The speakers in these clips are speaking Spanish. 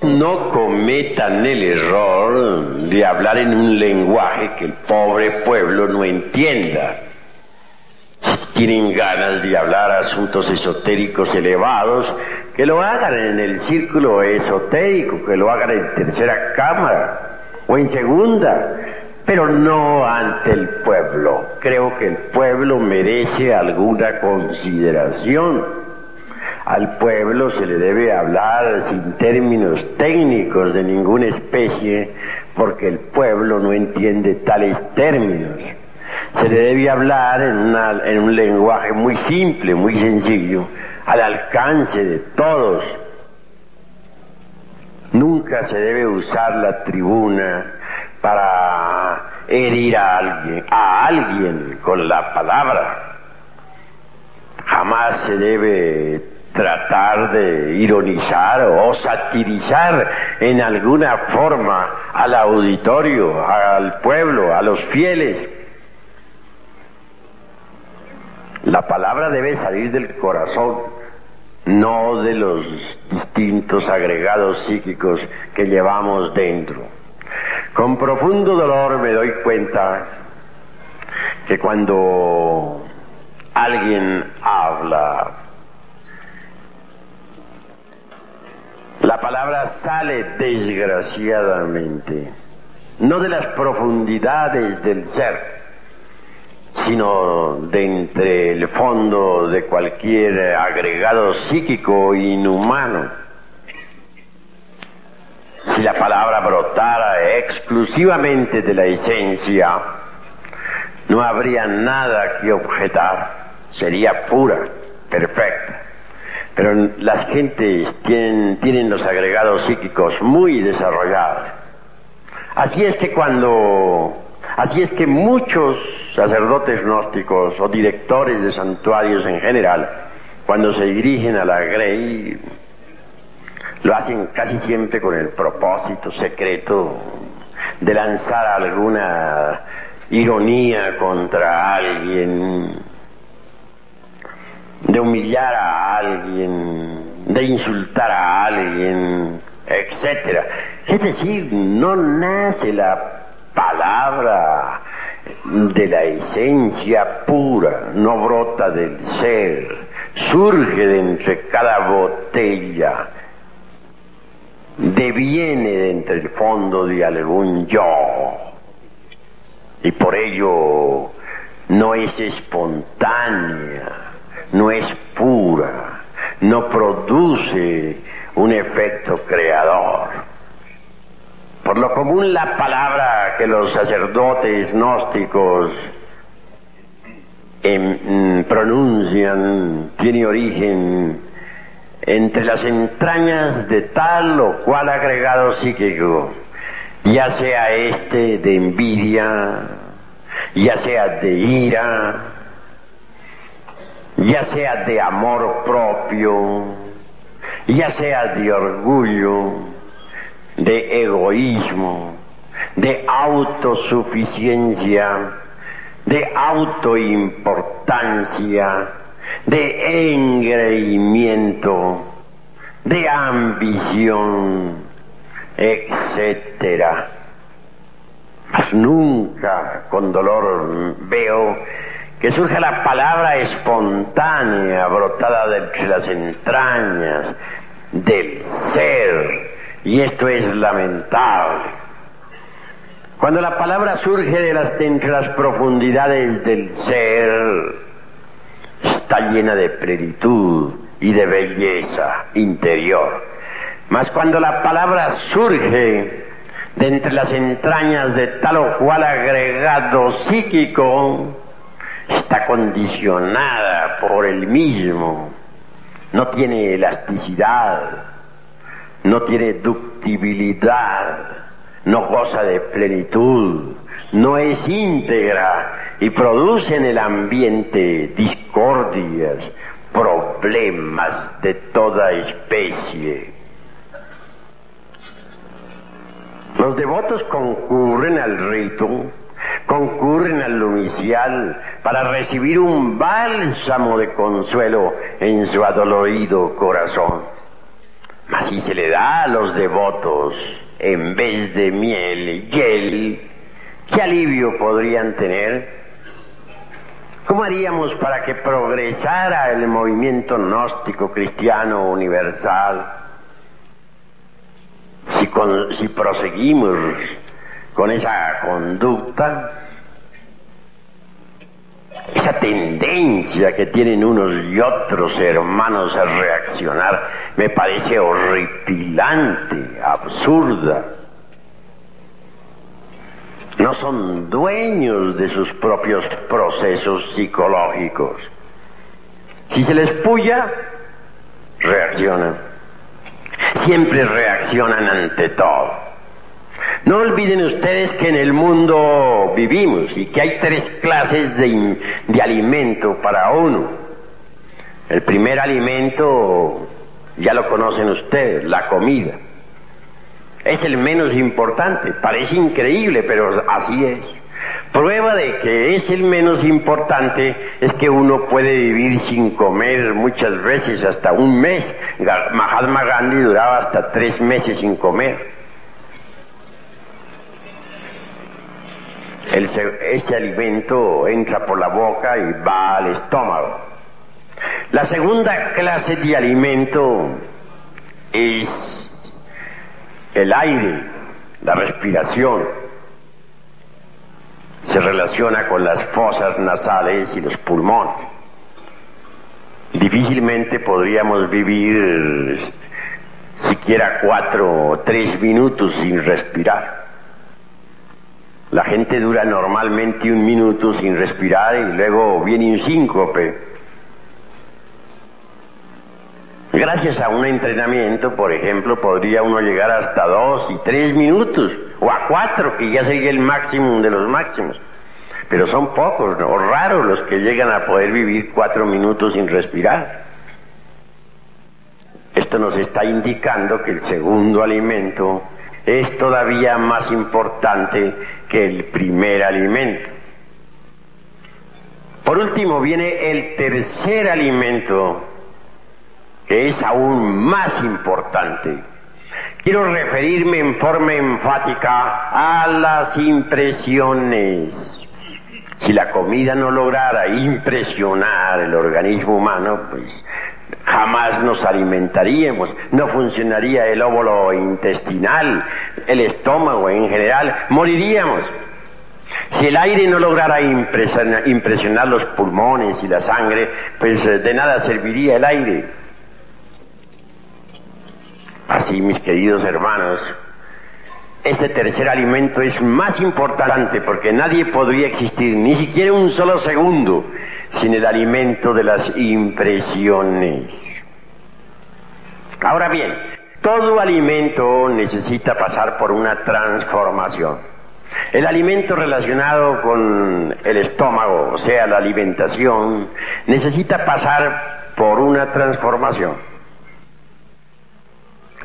No cometan el error de hablar en un lenguaje que el pobre pueblo no entienda. Si tienen ganas de hablar asuntos esotéricos elevados, que lo hagan en el círculo esotérico, que lo hagan en tercera cámara o en segunda, pero no ante el pueblo. Creo que el pueblo merece alguna consideración. Al pueblo se le debe hablar sin términos técnicos de ninguna especie, porque el pueblo no entiende tales términos. Se le debe hablar en un lenguaje muy simple, muy sencillo, al alcance de todos. Nunca se debe usar la tribuna para herir a alguien con la palabra. Jamás se debe tratar de ironizar o satirizar en alguna forma al auditorio, al pueblo, a los fieles. La palabra debe salir del corazón, no de los distintos agregados psíquicos que llevamos dentro. Con profundo dolor me doy cuenta que cuando alguien habla, la palabra sale desgraciadamente, no de las profundidades del ser, sino de entre el fondo de cualquier agregado psíquico inhumano. Si la palabra brotara exclusivamente de la esencia, no habría nada que objetar, sería pura, perfecta. Pero las gentes tienen los agregados psíquicos muy desarrollados. Así es que muchos sacerdotes gnósticos o directores de santuarios en general, cuando se dirigen a la Grey, lo hacen casi siempre con el propósito secreto de lanzar alguna ironía contra alguien, de humillar a alguien, de insultar a alguien, etcétera. Es decir, no nace la palabra de la esencia pura, no brota del ser, surge de entre cada botella, deviene de entre el fondo de algún yo, y por ello no es espontánea, no es pura, no produce un efecto creador. Por lo común, la palabra que los sacerdotes gnósticos pronuncian tiene origen entre las entrañas de tal o cual agregado psíquico, ya sea este de envidia, ya sea de ira, ya sea de amor propio, ya sea de orgullo, de egoísmo, de autosuficiencia, de autoimportancia, de engreimiento, de ambición, etcétera. Mas nunca con dolor veo que surja la palabra espontánea, brotada de entre las entrañas del ser, y esto es lamentable. Cuando la palabra surge de entre las profundidades del ser, está llena de plenitud y de belleza interior. Mas cuando la palabra surge de entre las entrañas de tal o cual agregado psíquico, está condicionada por el mismo, no tiene elasticidad, no tiene ductibilidad, no goza de plenitud, no es íntegra y produce en el ambiente discordias, problemas de toda especie. Los devotos concurren al rito, concurren al lumicial para recibir un bálsamo de consuelo en su adolorido corazón. Mas si se le da a los devotos en vez de miel, hiel, ¿qué alivio podrían tener? ¿Cómo haríamos para que progresara el movimiento gnóstico cristiano universal? Si proseguimos con esa conducta, esa tendencia que tienen unos y otros hermanos a reaccionar, me parece horripilante, absurda. No son dueños de sus propios procesos psicológicos. Si se les puya, reaccionan. Siempre reaccionan ante todo. No olviden ustedes que en el mundo vivimos y que hay 3 clases de alimento para uno. El primer alimento, ya lo conocen ustedes, la comida. Es el menos importante, parece increíble, pero así es. Prueba de que es el menos importante es que uno puede vivir sin comer muchas veces hasta un mes. Mahatma Gandhi duraba hasta 3 meses sin comer. Ese alimento entra por la boca y va al estómago. La segunda clase de alimento es el aire, la respiración. Se relaciona con las fosas nasales y los pulmones. Difícilmente podríamos vivir siquiera 4 o 3 minutos sin respirar. La gente dura normalmente 1 minuto sin respirar y luego viene un síncope. Gracias a un entrenamiento, por ejemplo, podría uno llegar hasta 2 y 3 minutos, o a 4, que ya sería el máximo de los máximos. Pero son pocos, ¿no? O raros los que llegan a poder vivir 4 minutos sin respirar. Esto nos está indicando que el segundo alimento es todavía más importante que el primer alimento. Por último viene el tercer alimento, que es aún más importante. Quiero referirme en forma enfática a las impresiones. Si la comida no lograra impresionar el organismo humano, pues jamás nos alimentaríamos, no funcionaría el óvulo intestinal, el estómago en general, moriríamos. Si el aire no lograra impresionar los pulmones y la sangre, pues de nada serviría el aire. Así, mis queridos hermanos, este tercer alimento es más importante porque nadie podría existir, ni siquiera un solo segundo, sin el alimento de las impresiones. Ahora bien, todo alimento necesita pasar por una transformación. El alimento relacionado con el estómago, o sea, la alimentación, necesita pasar por una transformación.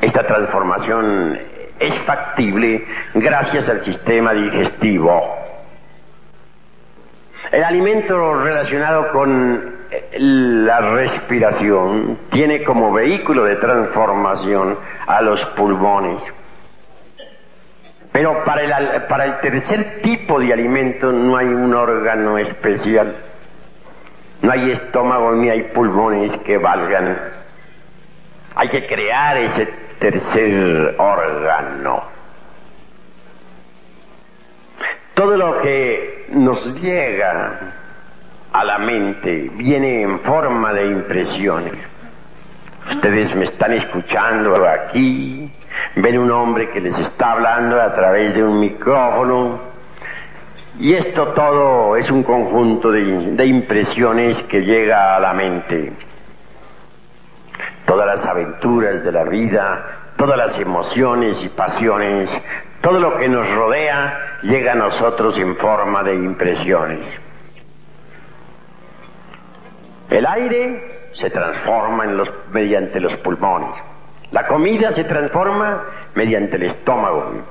Esta transformación es factible gracias al sistema digestivo. El alimento relacionado con la respiración tiene como vehículo de transformación a los pulmones. Pero para el tercer tipo de alimento no hay un órgano especial. No hay estómago ni hay pulmones que valgan. Hay que crear ese tercer órgano. Todo lo que nos llega a la mente viene en forma de impresiones. Ustedes me están escuchando aquí, ven un hombre que les está hablando a través de un micrófono, y esto todo es un conjunto de impresiones que llega a la mente. Todas las aventuras de la vida, todas las emociones y pasiones, todo lo que nos rodea llega a nosotros en forma de impresiones. El aire se transforma mediante los pulmones. La comida se transforma mediante el estómago.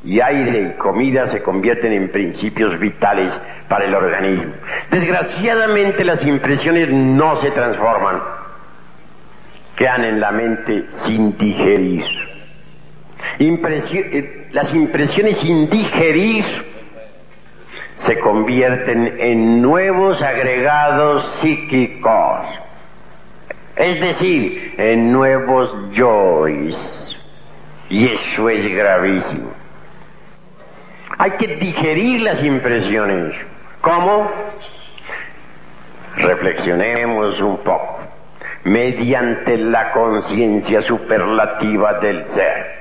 Y aire y comida se convierten en principios vitales para el organismo. Desgraciadamente las impresiones no se transforman. quedan en la mente sin digerir. Las impresiones sin digerir se convierten en nuevos agregados psíquicos, es decir, en nuevos yoes. Y eso es gravísimo. Hay que digerir las impresiones. ¿Cómo? Reflexionemos un poco. Mediante la conciencia superlativa del ser.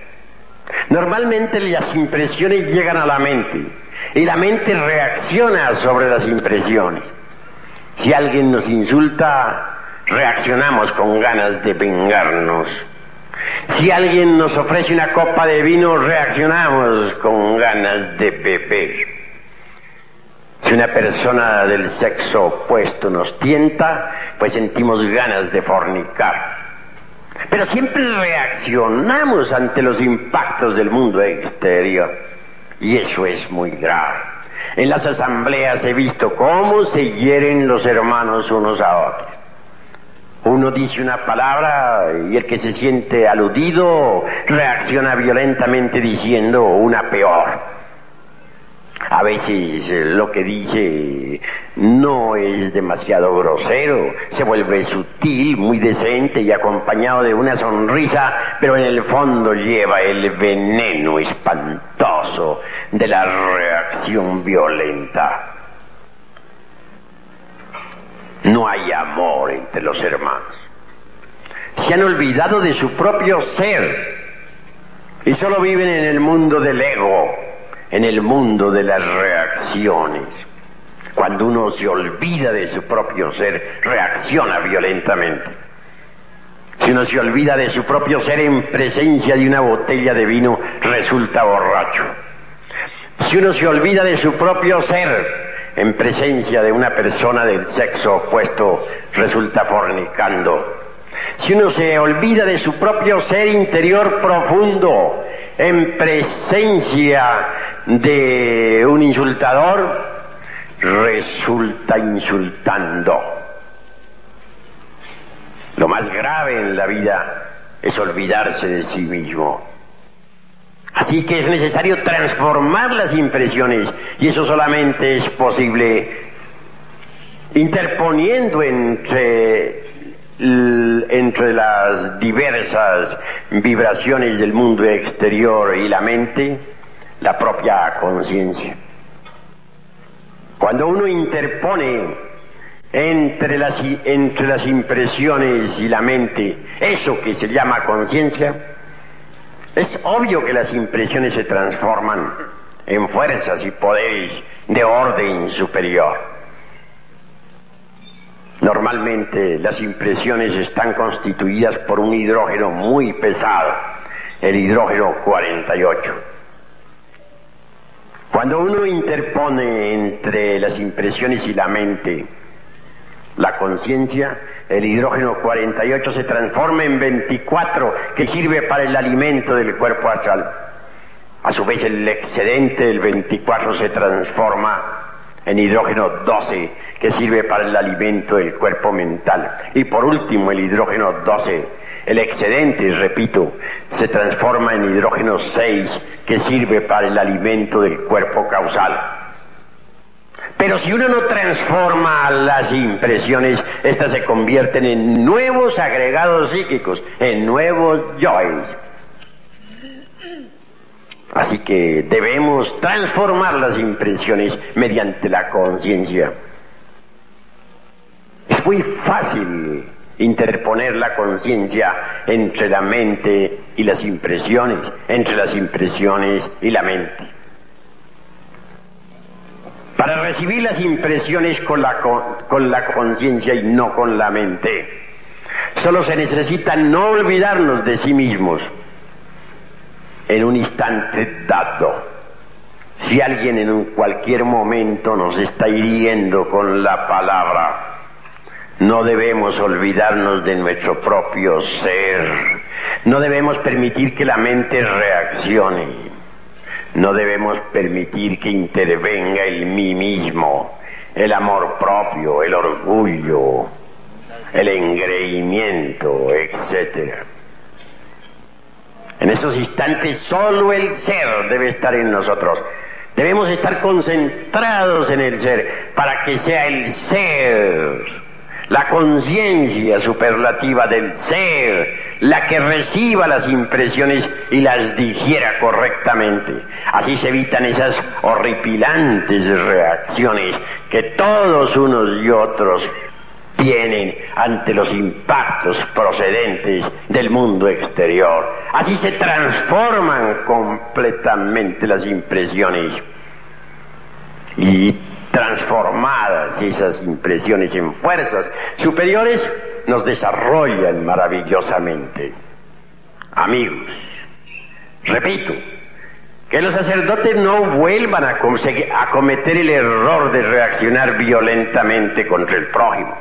Normalmente las impresiones llegan a la mente y la mente reacciona sobre las impresiones. Si alguien nos insulta, reaccionamos con ganas de vengarnos. Si alguien nos ofrece una copa de vino, reaccionamos con ganas de beber. Si una persona del sexo opuesto nos tienta, pues sentimos ganas de fornicar. Pero siempre reaccionamos ante los impactos del mundo exterior. Y eso es muy grave. En las asambleas he visto cómo se hieren los hermanos unos a otros. Uno dice una palabra y el que se siente aludido reacciona violentamente diciendo una peor. A veces lo que dice no es demasiado grosero, se vuelve sutil, muy decente y acompañado de una sonrisa, pero en el fondo lleva el veneno espantoso de la reacción violenta. No hay amor entre los hermanos. Se han olvidado de su propio ser y solo viven en el mundo del ego, en el mundo de las reacciones. Cuando uno se olvida de su propio ser, reacciona violentamente. Si uno se olvida de su propio ser en presencia de una botella de vino, resulta borracho. Si uno se olvida de su propio ser en presencia de una persona del sexo opuesto, resulta fornicando. Si uno se olvida de su propio ser interior profundo en presencia de un insultador, resulta insultando. Lo más grave en la vida es olvidarse de sí mismo. Así que es necesario transformar las impresiones, y eso solamente es posible interponiendo entre las diversas vibraciones del mundo exterior y la mente, la propia conciencia. Cuando uno interpone entre las impresiones y la mente eso que se llama conciencia, es obvio que las impresiones se transforman en fuerzas y poderes de orden superior. Normalmente las impresiones están constituidas por un hidrógeno muy pesado, el hidrógeno 48. Cuando uno interpone entre las impresiones y la mente la conciencia, el hidrógeno 48 se transforma en 24, que sirve para el alimento del cuerpo astral. A su vez, el excedente del 24 se transforma en hidrógeno 12, que sirve para el alimento del cuerpo mental. Y por último, el hidrógeno 12, el excedente, repito, se transforma en hidrógeno 6, que sirve para el alimento del cuerpo causal. Pero si uno no transforma las impresiones, estas se convierten en nuevos agregados psíquicos, en nuevos yoes. Así que debemos transformar las impresiones mediante la conciencia. Es muy fácil interponer la conciencia entre la mente y las impresiones, entre las impresiones y la mente. Para recibir las impresiones con la conciencia y no con la mente, solo se necesita no olvidarnos de sí mismos en un instante dado. Si alguien en cualquier momento nos está hiriendo con la palabra, no debemos olvidarnos de nuestro propio ser. No debemos permitir que la mente reaccione. No debemos permitir que intervenga el mí mismo, el amor propio, el orgullo. el engreimiento, etc. En esos instantes solo el ser debe estar en nosotros. Debemos estar concentrados en el ser para que sea el ser, la conciencia superlativa del ser, la que reciba las impresiones y las digiera correctamente. Así se evitan esas horripilantes reacciones que todos unos y otros tienen ante los impactos procedentes del mundo exterior. Así se transforman completamente las impresiones, y transformadas esas impresiones en fuerzas superiores nos desarrollan maravillosamente. Amigos, repito, que los sacerdotes no vuelvan a cometer el error de reaccionar violentamente contra el prójimo,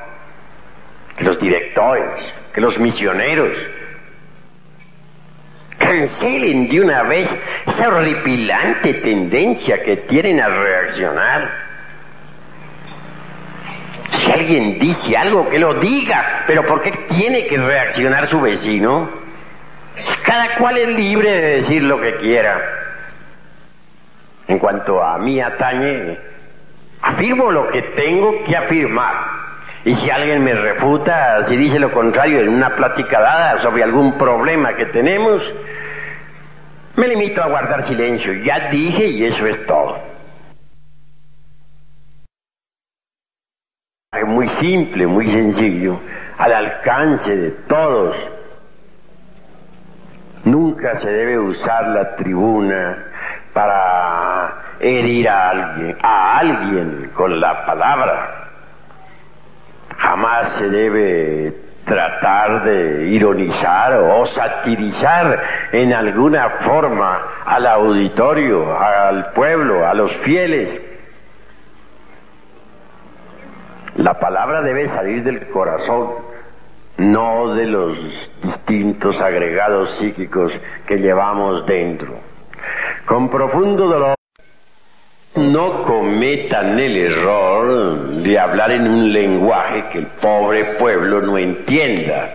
que los directores, que los misioneros cancelen de una vez esa horripilante tendencia que tienen a reaccionar. Si alguien dice algo, que lo diga, pero ¿por qué tiene que reaccionar su vecino? Cada cual es libre de decir lo que quiera. En cuanto a mí atañe, afirmo lo que tengo que afirmar. Y si alguien me refuta, si dice lo contrario en una plática dada sobre algún problema que tenemos, me limito a guardar silencio. Ya dije y eso es todo. Es muy simple, muy sencillo, al alcance de todos. Nunca se debe usar la tribuna para herir a alguien con la palabra. Jamás se debe tratar de ironizar o satirizar en alguna forma al auditorio, al pueblo, a los fieles. La palabra debe salir del corazón, no de los distintos agregados psíquicos que llevamos dentro. Con profundo dolor, no cometan el error de hablar en un lenguaje que el pobre pueblo no entienda.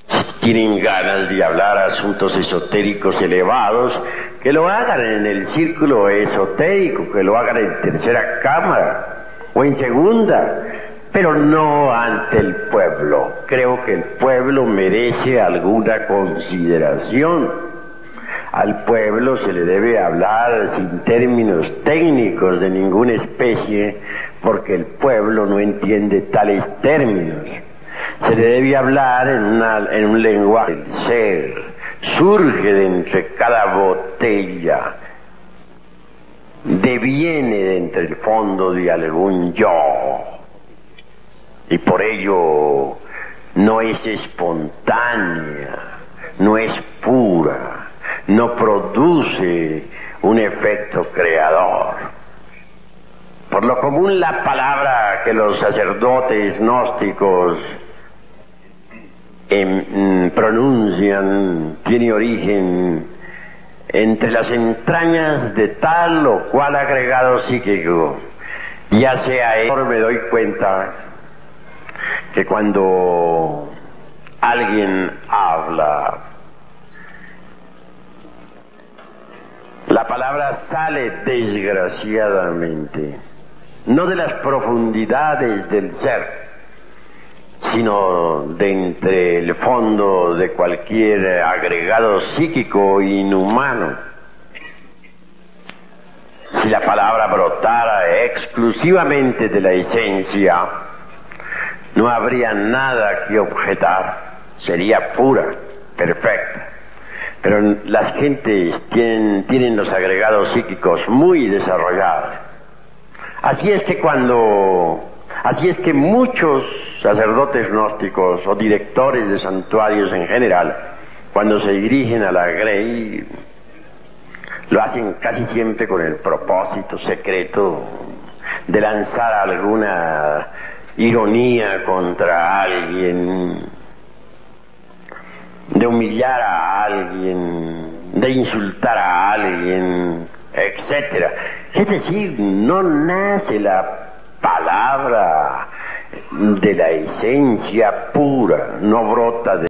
Si tienen ganas de hablar asuntos esotéricos elevados, que lo hagan en el círculo esotérico, que lo hagan en tercera cámara o en segunda, pero no ante el pueblo. Creo que el pueblo merece alguna consideración. Al pueblo se le debe hablar sin términos técnicos de ninguna especie, porque el pueblo no entiende tales términos. Se le debe hablar en un lenguaje del ser. Surge de entre cada botella, deviene de entre el fondo de algún yo, y por ello no es espontánea, no es pura, no produce un efecto creador. Por lo común, la palabra que los sacerdotes gnósticos pronuncian tiene origen entre las entrañas de tal o cual agregado psíquico. Ya sea me doy cuenta que cuando alguien habla, la palabra sale desgraciadamente, no de las profundidades del ser, sino de entre el fondo de cualquier agregado psíquico inhumano. Si la palabra brotara exclusivamente de la esencia, no habría nada que objetar, sería pura, perfecta. Pero las gentes tienen los agregados psíquicos muy desarrollados. Así es que muchos sacerdotes gnósticos o directores de santuarios en general, cuando se dirigen a la Grey, lo hacen casi siempre con el propósito secreto de lanzar alguna ironía contra alguien, de humillar a alguien, de insultar a alguien, etcétera. Es decir, no nace la palabra de la esencia pura, no brota de